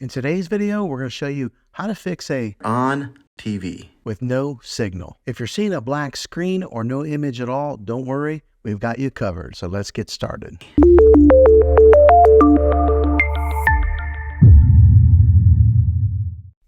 In today's video, we're going to show you how to fix a ONN TV with no signal. If you're seeing a black screen or no image at all, don't worry, we've got you covered. So let's get started.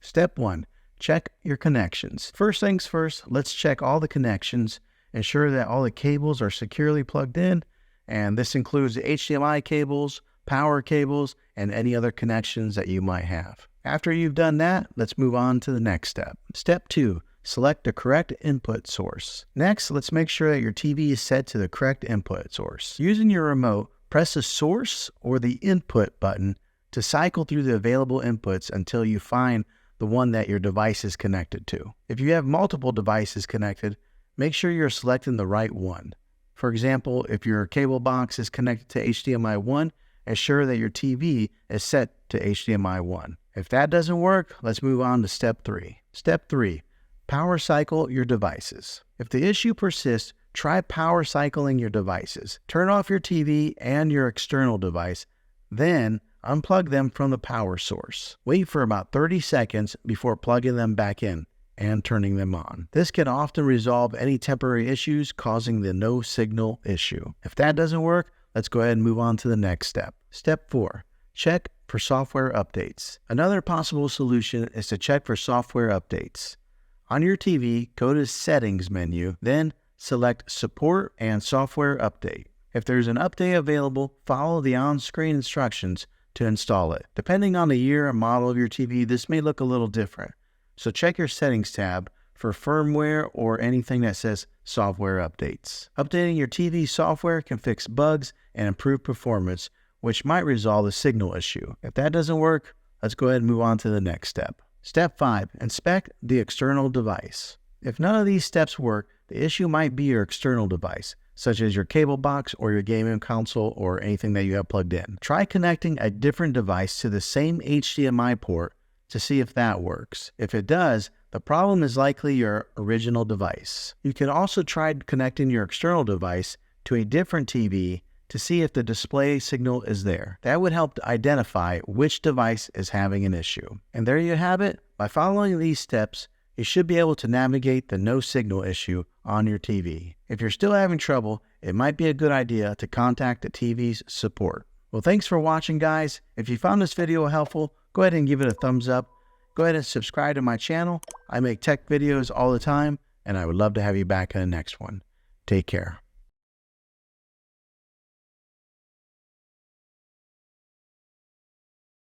Step 1, check your connections. First things first, let's check all the connections, ensure that all the cables are securely plugged in, and this includes the HDMI cables, power cables, and any other connections that you might have. After you've done that, let's move on to the next step. Step 2, select the correct input source. Next, let's make sure that your TV is set to the correct input source. Using your remote, press the source or the input button to cycle through the available inputs until you find the one that your device is connected to. If you have multiple devices connected, make sure you're selecting the right one. For example, if your cable box is connected to HDMI 1, ensure that your TV is set to HDMI 1. If that doesn't work, let's move on to step 3. Step 3, power cycle your devices. If the issue persists, try power cycling your devices. Turn off your TV and your external device, then unplug them from the power source. Wait for about 30 seconds before plugging them back in and turning them on. This can often resolve any temporary issues causing the no signal issue. If that doesn't work, let's go ahead and move on to the next step. Step 4, check for software updates. Another possible solution is to check for software updates. On your TV, go to Settings menu, then select Support and Software Update. If there's an update available, follow the on-screen instructions to install it. Depending on the year and model of your TV, this may look a little different. So check your Settings tab for firmware or anything that says software updates. Updating your TV software can fix bugs and improve performance, which might resolve the signal issue. If that doesn't work, let's go ahead and move on to the next step. Step 5, inspect the external device. If none of these steps work, the issue might be your external device, such as your cable box or your gaming console or anything that you have plugged in. Try connecting a different device to the same HDMI port to see if that works. If it does, the problem is likely your original device. You can also try connecting your external device to a different TV to see if the display signal is there. That would help to identify which device is having an issue. And there you have it. By following these steps, you should be able to navigate the no signal issue on your TV. If you're still having trouble, it might be a good idea to contact the TV's support. Well, thanks for watching, guys. If you found this video helpful, go ahead and give it a thumbs up. Go ahead and subscribe to my channel. I make tech videos all the time, and I would love to have you back in the next one. Take care.